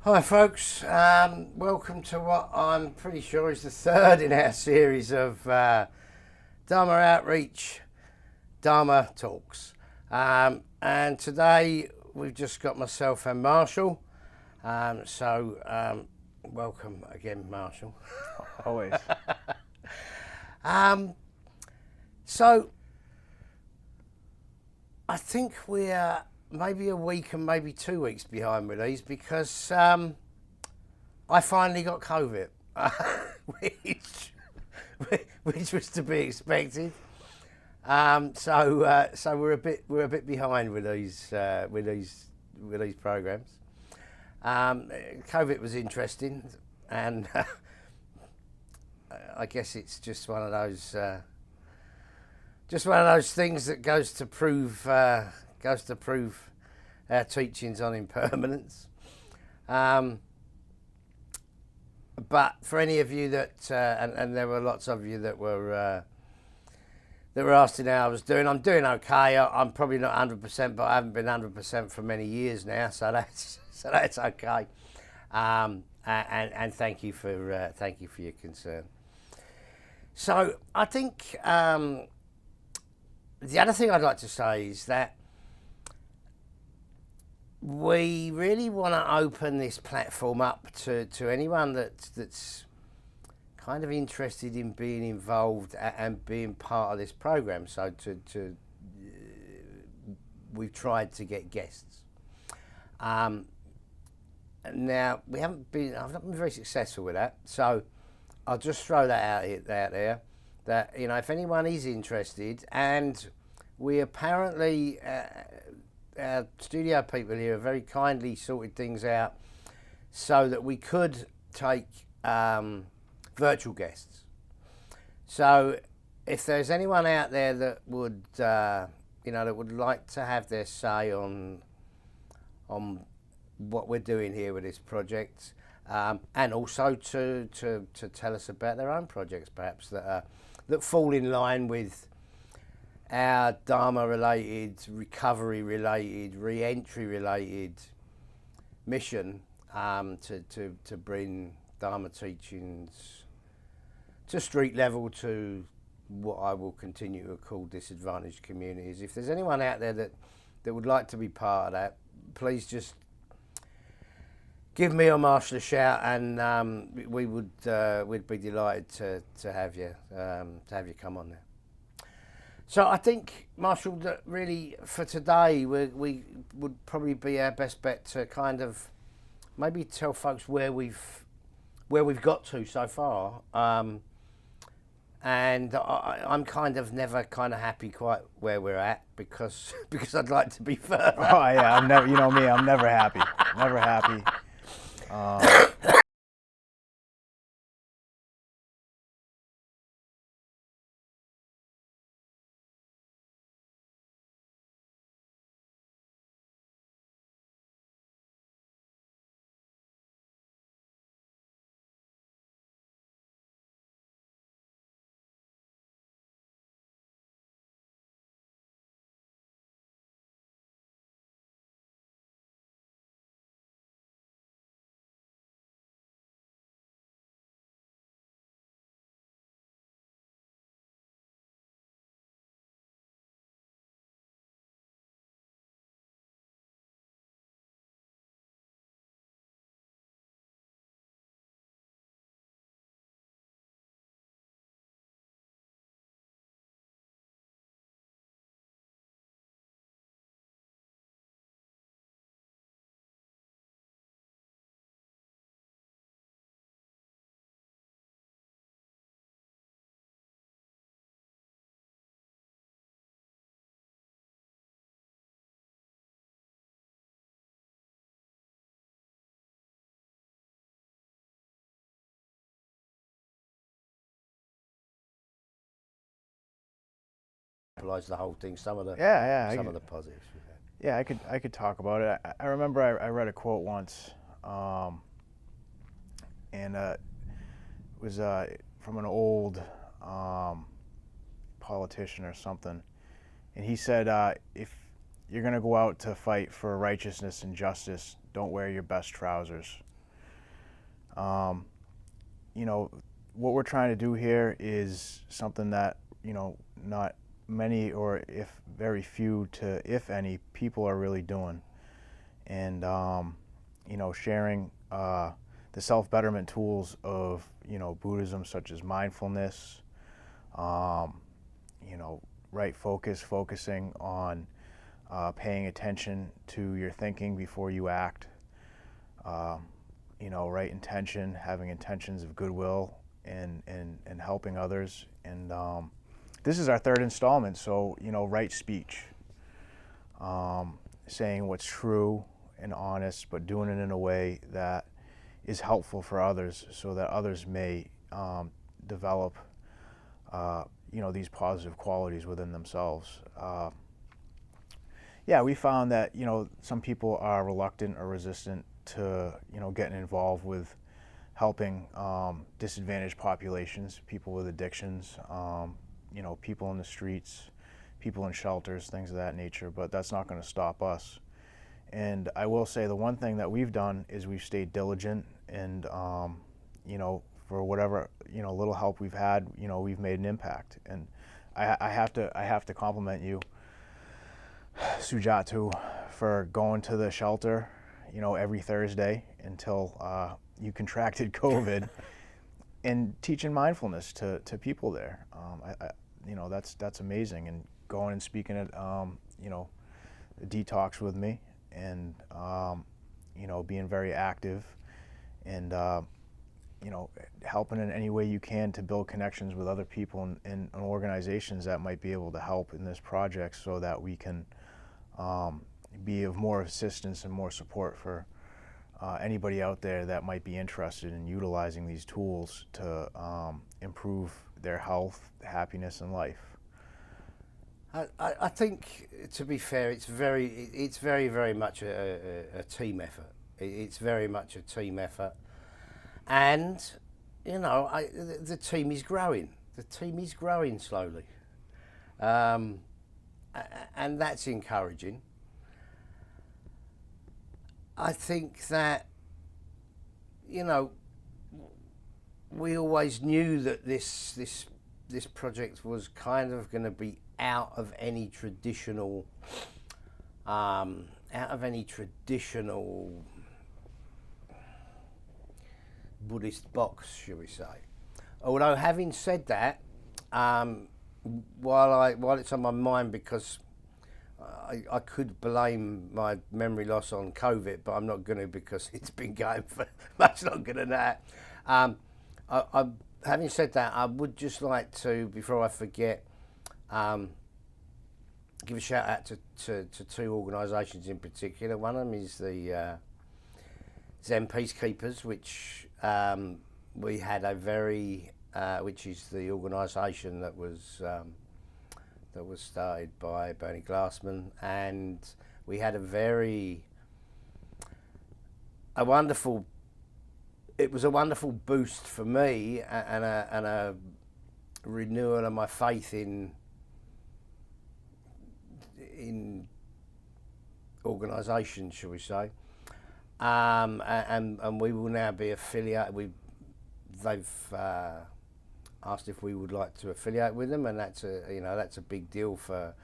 Hi folks, welcome to what I'm pretty sure is the third in our series of Dharma Outreach, Dharma Talks. And today we've just got myself and Marshall. Welcome again, Marshall. Always. So I think we're maybe a week and maybe 2 weeks behind with these because I finally got COVID, which was to be expected. So we're a bit behind with these programs. COVID was interesting, and I guess it's just one of those things that goes to prove our teachings on impermanence. But for any of you that, and there were lots of you that were asking how I was doing, I'm doing okay. I'm probably not 100%, but I haven't been 100% for many years now, so that's okay. And thank you for your concern. So I think the other thing I'd like to say is that we really want to open this platform up to anyone that's kind of interested in being involved and being part of this program. So we've tried to get guests. Now I've not been very successful with that. So I'll just throw that out there. That if anyone is interested, and we apparently. Our studio people here have very kindly sorted things out so that we could take virtual guests. So if there's anyone out there that would like to have their say on what we're doing here with this project, and also to tell us about their own projects, perhaps that fall in line with our Dharma-related, recovery-related, re-entry-related mission to bring Dharma teachings to street level, to what I will continue to call disadvantaged communities. If there's anyone out there that would like to be part of that, please just give me or Marshall a shout, and we'd be delighted to have you come on there. So I think, Marshall, that really for today we would probably be our best bet to kind of maybe tell folks where we've got to so far, and I'm kind of never kind of happy quite where we're at because I'd like to be further. Oh yeah, I'm never. You know me, I'm never happy. Never happy. The whole thing. Some of the positives we've had. Yeah, I could talk about it. I remember I read a quote once, and it was from an old politician or something, and he said, if you're gonna go out to fight for righteousness and justice, don't wear your best trousers. You know, what we're trying to do here is something that, not many, or if very few to, if any, people are really doing. And, sharing the self-betterment tools of, Buddhism, such as mindfulness, um, right focus, focusing on paying attention to your thinking before you act, right intention, having intentions of goodwill and helping others. And this is our third installment, so, right speech, saying what's true and honest, but doing it in a way that is helpful for others so that others may develop, these positive qualities within themselves. Yeah, we found that, some people are reluctant or resistant to, getting involved with helping disadvantaged populations, people with addictions, people in the streets, people in shelters, things of that nature, but that's not going to stop us. And I will say the one thing that we've done is we've stayed diligent, and, for whatever, little help we've had, we've made an impact. And I have to compliment you, Sujatu, for going to the shelter, every Thursday until you contracted COVID and teaching mindfulness to people there. That's amazing. And going and speaking at, the detox with me, and, being very active, and, helping in any way you can to build connections with other people and organizations that might be able to help in this project, so that we can be of more assistance and more support for anybody out there that might be interested in utilizing these tools to improve their health, happiness, and life. I think, to be fair, it's very, very much a team effort. It's very much a team effort, and the team is growing. The team is growing slowly, and that's encouraging. I think that, we always knew that this project was kind of going to be out of any traditional Buddhist box, shall we say. Although, having said that, while it's on my mind, because I could blame my memory loss on COVID, but I'm not going to, because it's been going for much longer than that. Having said that, I would just like to, before I forget, give a shout out to two organisations in particular. One of them is the Zen Peacekeepers, which we had a very, which is the organisation that was started by Bernie Glassman, and we had it was a wonderful boost for me, and a renewal of my faith in organisations, shall we say. And we will now be affiliated. They've asked if we would like to affiliate with them, and that's a big deal for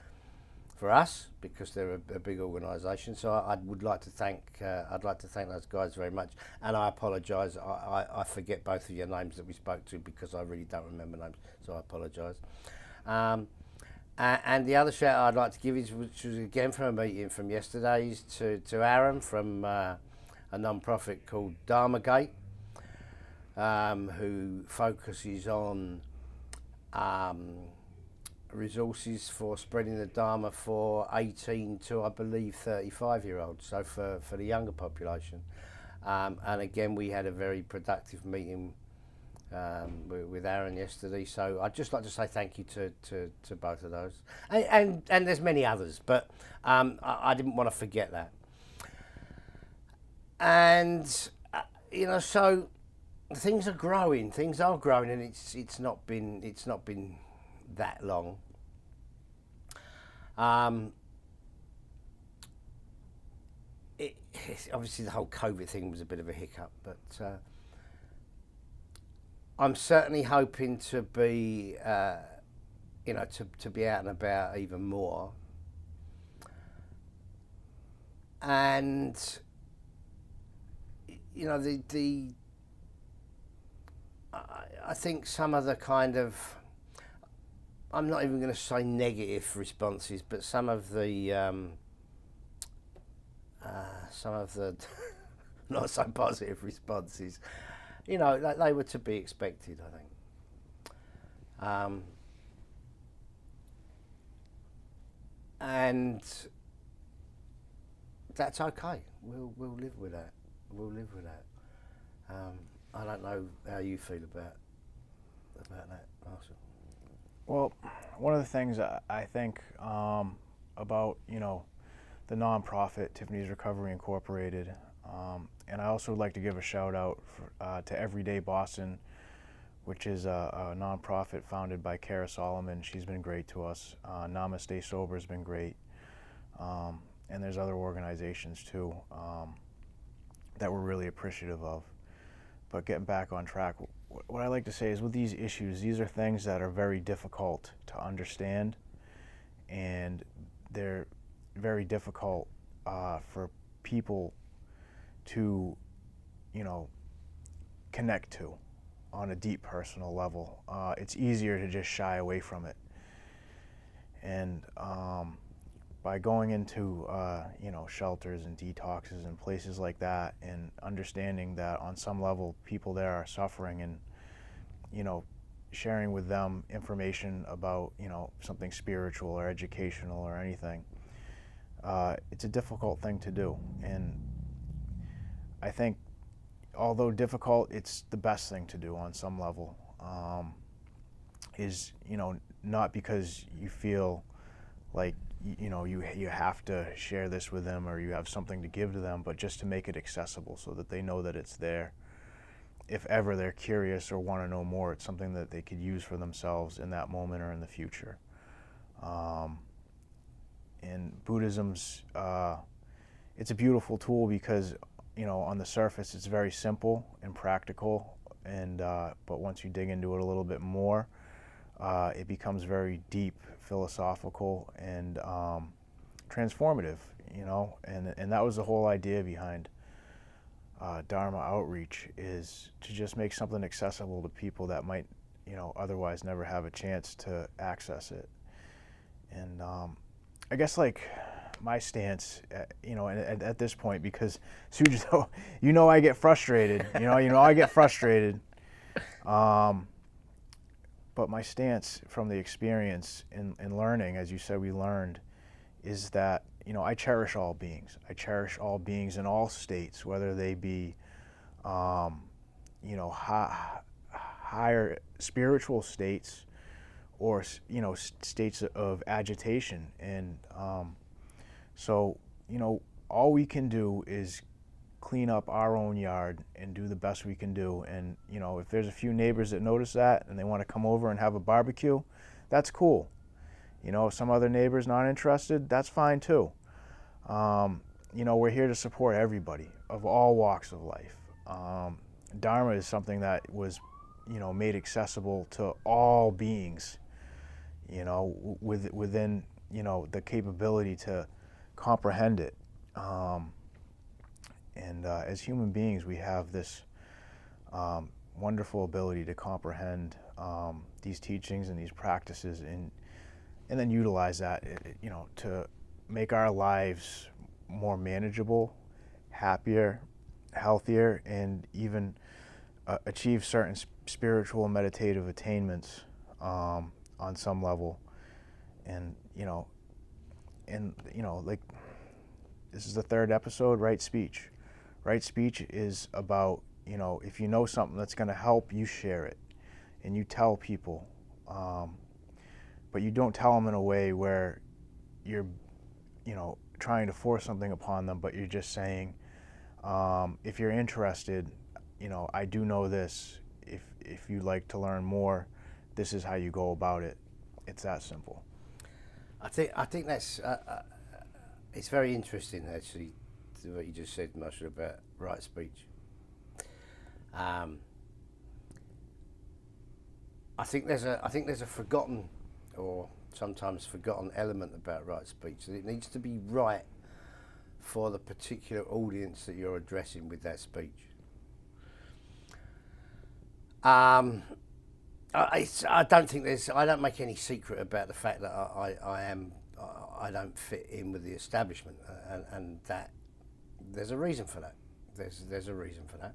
us, because they're a big organisation. So I'd like to thank those guys very much. And I apologise, I forget both of your names that we spoke to, because I really don't remember names. So I apologise. And the other shout I'd like to give is, which was again from a meeting from yesterday, is to Aaron from a non-profit called Dharma Gate, who focuses on resources for spreading the Dharma for 18 to, I believe, 35-year-olds, so for the younger population. And again, we had a very productive meeting with Aaron yesterday, so I'd just like to say thank you to both of those, and there's many others, but I didn't want to forget that. And so things are growing, and it's not been that long. Obviously the whole COVID thing was a bit of a hiccup, but I'm certainly hoping to be, to be out and about even more. And, I think some of the kind of, I'm not even going to say negative responses, but some of the not so positive responses, they were to be expected, I think. And that's okay. We'll live with that. We'll live with that. I don't know how you feel about that, Marshall. Well, one of the things I think about, the nonprofit Tiffany's Recovery Incorporated, and I also would like to give a shout out to Everyday Boston, which is a nonprofit founded by Kara Solomon. She's been great to us. Namaste Sober has been great. And there's other organizations too that we're really appreciative of. But getting back on track, what I like to say is with these issues, these are things that are very difficult to understand, and they're very difficult for people to, connect to on a deep personal level. It's easier to just shy away from it. And by going into shelters and detoxes and places like that, and understanding that on some level people there are suffering, and sharing with them information about something spiritual or educational or anything, it's a difficult thing to do. And I think although difficult, it's the best thing to do on some level. Is not because you feel like you have to share this with them or you have something to give to them, but just to make it accessible so that they know that it's there. If ever they're curious or want to know more, it's something that they could use for themselves in that moment or in the future. And Buddhism's, it's a beautiful tool because, on the surface it's very simple and practical, and but once you dig into it a little bit more, it becomes very deep, philosophical, and transformative, and that was the whole idea behind Dharma outreach, is to just make something accessible to people that might, otherwise never have a chance to access it. And I guess my stance, at this point, because Sujo, I get frustrated, I get frustrated. But my stance from the experience in learning, as you said, we learned, is that, I cherish all beings. I cherish all beings in all states, whether they be, higher spiritual states or, states of agitation. And so, all we can do is clean up our own yard and do the best we can do. And if there's a few neighbors that notice that and they want to come over and have a barbecue, that's cool. If some other neighbor's not interested, that's fine too. We're here to support everybody of all walks of life. Dharma is something that was made accessible to all beings, within the capability to comprehend it. And as human beings, we have this wonderful ability to comprehend these teachings and these practices, and then utilize that, to make our lives more manageable, happier, healthier, and even achieve certain spiritual and meditative attainments on some level. And this is the third episode, Right Speech. Right Speech is about, if you know something that's going to help, you share it and you tell people, but you don't tell them in a way where you're trying to force something upon them, but you're just saying, if you're interested, I do know this. If you'd like to learn more, this is how you go about it. It's that simple. I think that's it's very interesting, actually, what you just said, Marshall, about right speech. I think there's a forgotten, or sometimes forgotten, element about right speech, that it needs to be right for the particular audience that you're addressing with that speech. I don't make any secret about the fact that I don't fit in with the establishment, and that there's a reason for that. There's a reason for that.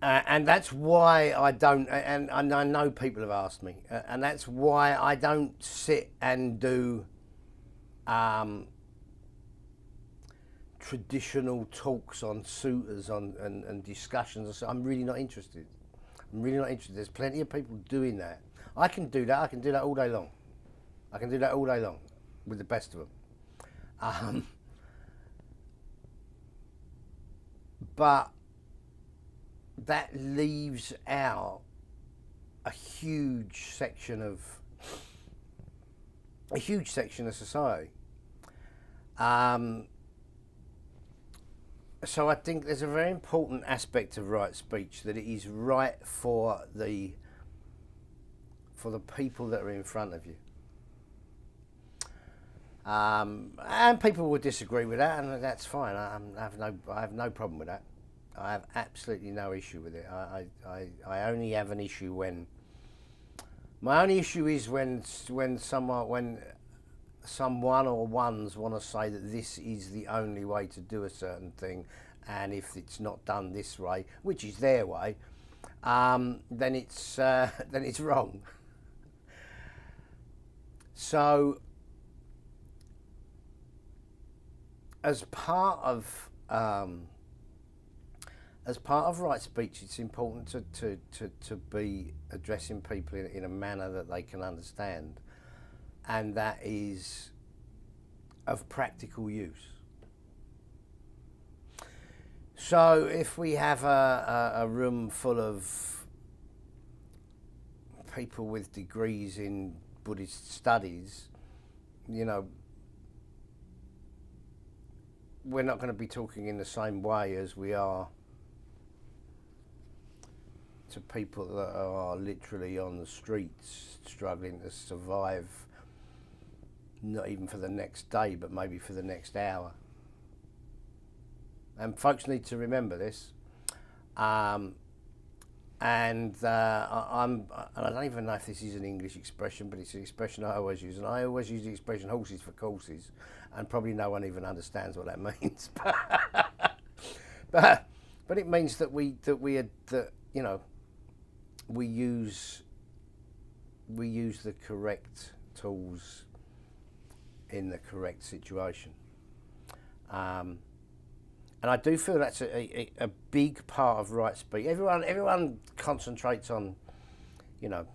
And that's why I don't, and I know people have asked me, and that's why I don't sit and do traditional talks on suitors and discussions. I'm really not interested. There's plenty of people doing that. I can do that. I can do that all day long. With the best of them. But that leaves out a huge section of society. So I think there's a very important aspect of right speech, that it is right for the people that are in front of you. And people will disagree with that, and that's fine. I have no problem with that. I have absolutely no issue with it. I only have an issue when my only issue is when someone or ones want to say that this is the only way to do a certain thing, and if it's not done this way, which is their way, then it's wrong. So, as part of right speech, it's important to be addressing people in a manner that they can understand, and that is of practical use. So if we have a room full of people with degrees in Buddhist studies, you know, we're not going to be talking in the same way as we are to people that are literally on the streets struggling to survive, not even for the next day, but maybe for the next hour. And folks need to remember this. I don't even know if this is an English expression, but it's an expression I always use, and I always use the expression horses for courses, and probably no one even understands what that means. but it means that we use the correct tools in the correct situation. And I do feel that's a big part of right speech. Everyone concentrates on, you know,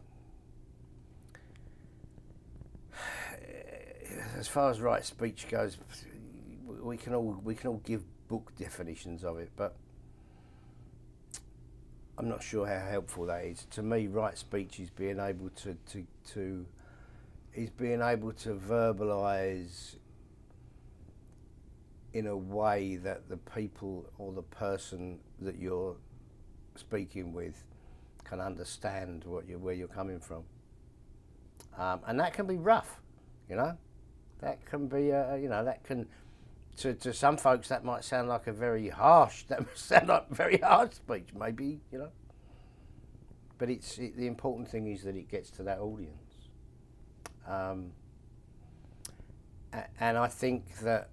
as far as right speech goes, we can all give book definitions of it, but I'm not sure how helpful that is. To me, right speech is being able to verbalise in a way that the people or the person that you're speaking with can understand where you're coming from, and that can be rough, you know. That can be, that can, to some folks that might sound like very harsh speech, maybe, you know. But the important thing is that it gets to that audience, and I think that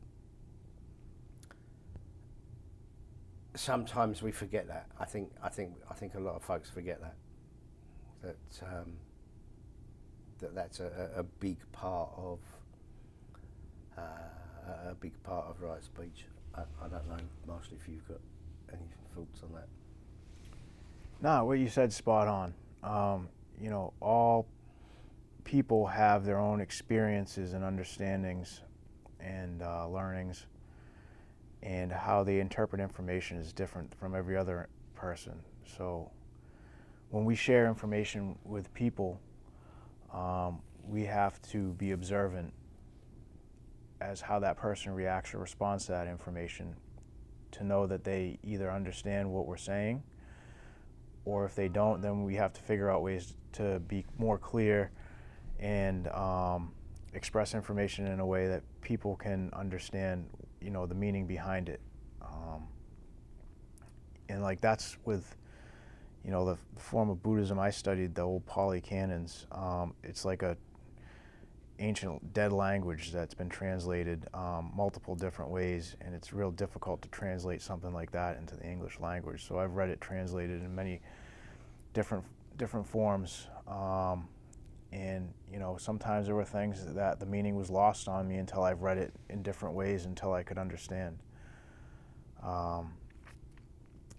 sometimes we forget that. I think a lot of folks forget that's a big part of right speech. I don't know, Marshall, if you've got any thoughts on that. No, what you said's spot on. All people have their own experiences and understandings and learnings, and how they interpret information is different from every other person. So when we share information with people, we have to be observant as how that person reacts or responds to that information, to know that they either understand what we're saying or if they don't, then we have to figure out ways to be more clear and express information in a way that people can understand, you know, the meaning behind it. And like that's with, you know, the form of Buddhism I studied, the old Pali canons. It's like a ancient dead language that's been translated multiple different ways, and it's real difficult to translate something like that into the English language. So I've read it translated in many different forms, and you know, sometimes there were things that the meaning was lost on me until I've read it in different ways until I could understand.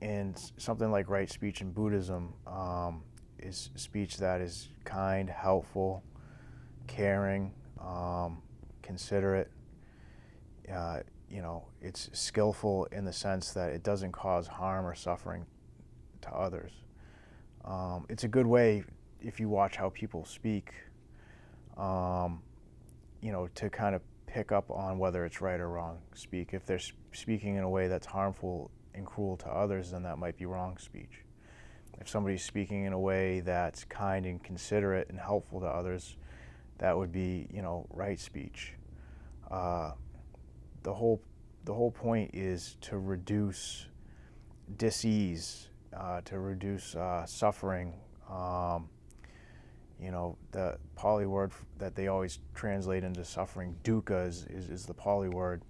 And something like right speech in Buddhism is speech that is kind, helpful, caring, considerate. You know, it's skillful in the sense that it doesn't cause harm or suffering to others. It's a good way, if you watch how people speak, you know, to kind of pick up on whether it's right or wrong speak. If they're speaking in a way that's harmful and cruel to others, then that might be wrong speech. If somebody's speaking in a way that's kind and considerate and helpful to others, that would be, you know, right speech. The whole point is to reduce dis-ease, to reduce suffering. You know, the Pali word that they always translate into suffering, dukkha, is the Pali word.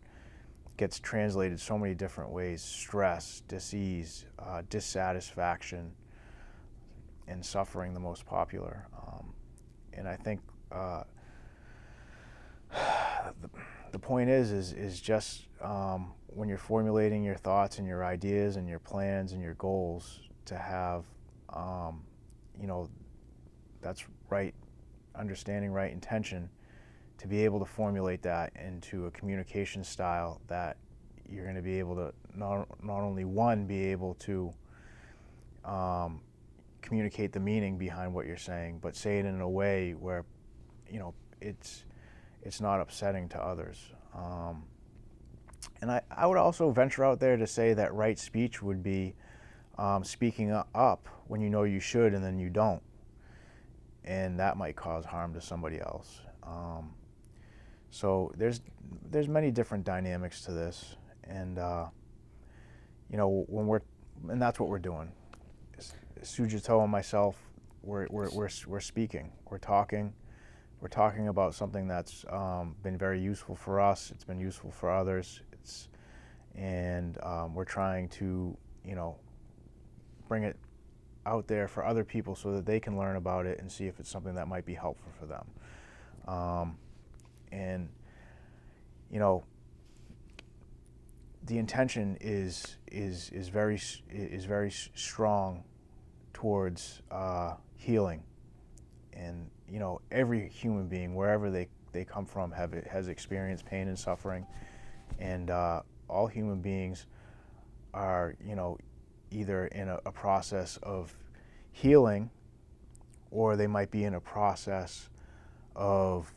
Gets translated so many different ways: stress, dis-ease, dissatisfaction, and suffering, the most popular. And I think the point is just when you're formulating your thoughts and your ideas and your plans and your goals, to have, you know, that's right understanding, right intention, to be able to formulate that into a communication style that you're going to be able to not only, one, be able to communicate the meaning behind what you're saying, but say it in a way where, you know, it's not upsetting to others. And I would also venture out there to say that right speech would be speaking up when you know you should and then you don't, and that might cause harm to somebody else. So there's many different dynamics to this, and you know, and that's what we're doing. Sujato and myself, we're speaking, we're talking about something that's been very useful for us. It's been useful for others. And we're trying to, you know, bring it out there for other people so that they can learn about it and see if it's something that might be helpful for them. And you know, the intention is very strong towards healing. And you know, every human being, wherever they come from, has experienced pain and suffering, and all human beings are, you know, either in a process of healing, or they might be in a process of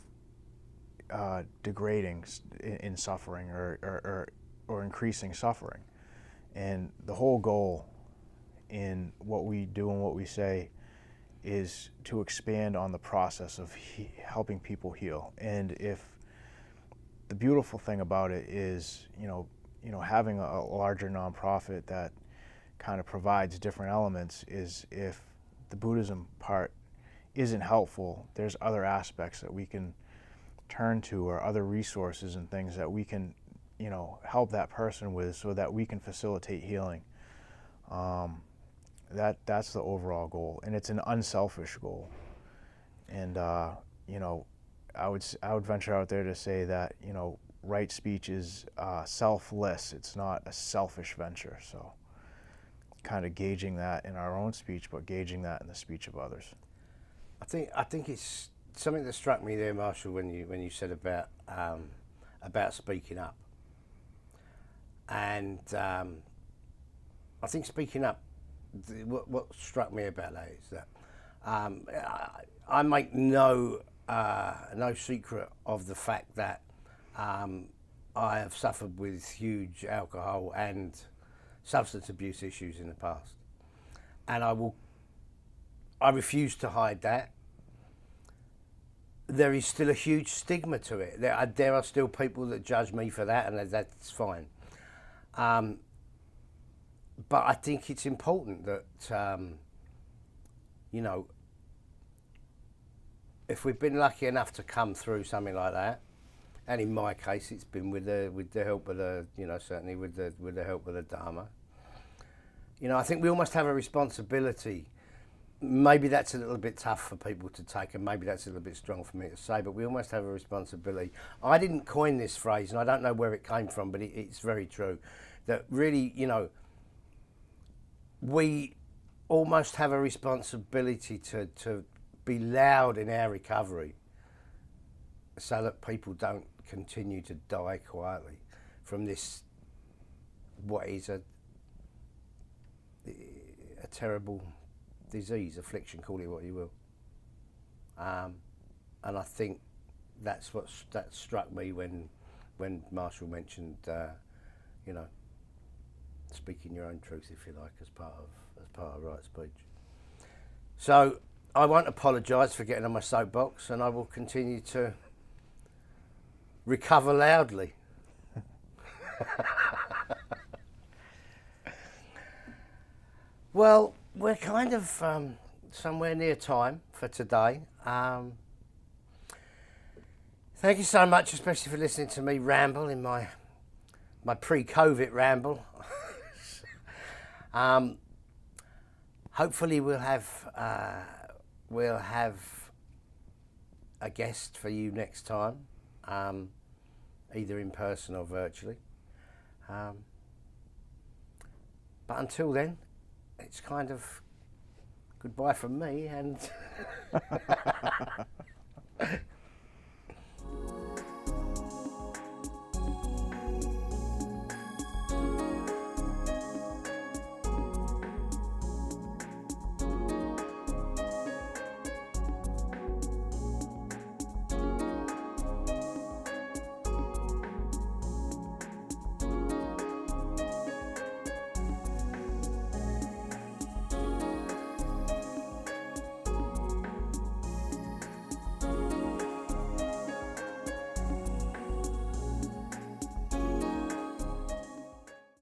degrading in suffering, or increasing suffering. And the whole goal in what we do and what we say is to expand on the process of helping people heal. And if the beautiful thing about it is, you know, having a larger nonprofit that kind of provides different elements, is if the Buddhism part isn't helpful, there's other aspects that we can turn to, or other resources and things that we can, you know, help that person with, so that we can facilitate healing. That's the overall goal, and it's an unselfish goal. And you know, I would venture out there to say that, you know, right speech is selfless. It's not a selfish venture. So, kind of gauging that in our own speech, but gauging that in the speech of others. I think it's something that struck me there, Marshall, when you said about speaking up. And I think speaking up, what struck me about that is that I make no secret of the fact that I have suffered with huge alcohol and substance abuse issues in the past, and I will I refuse to hide that. There is still a huge stigma to it. There are still people that judge me for that, and that's fine. But I think it's important that, you know, if we've been lucky enough to come through something like that, and in my case, it's been with the help of the, you know, certainly with the help of the Dharma. You know, I think we almost have a responsibility. Maybe that's a little bit tough for people to take, and maybe that's a little bit strong for me to say, but we almost have a responsibility. I didn't coin this phrase, and I don't know where it came from, but it's very true. That really, you know, we almost have a responsibility to be loud in our recovery so that people don't continue to die quietly from this, what is a terrible disease, affliction, call it what you will. And I think that struck me when Marshall mentioned, you know, speaking your own truth, if you like, as part of right speech. So I won't apologise for getting on my soapbox, and I will continue to recover loudly. Well, we're kind of somewhere near time for today. Thank you so much, especially for listening to me ramble in my pre-COVID ramble. Hopefully we'll have a guest for you next time, either in person or virtually. But until then, it's kind of goodbye from me, and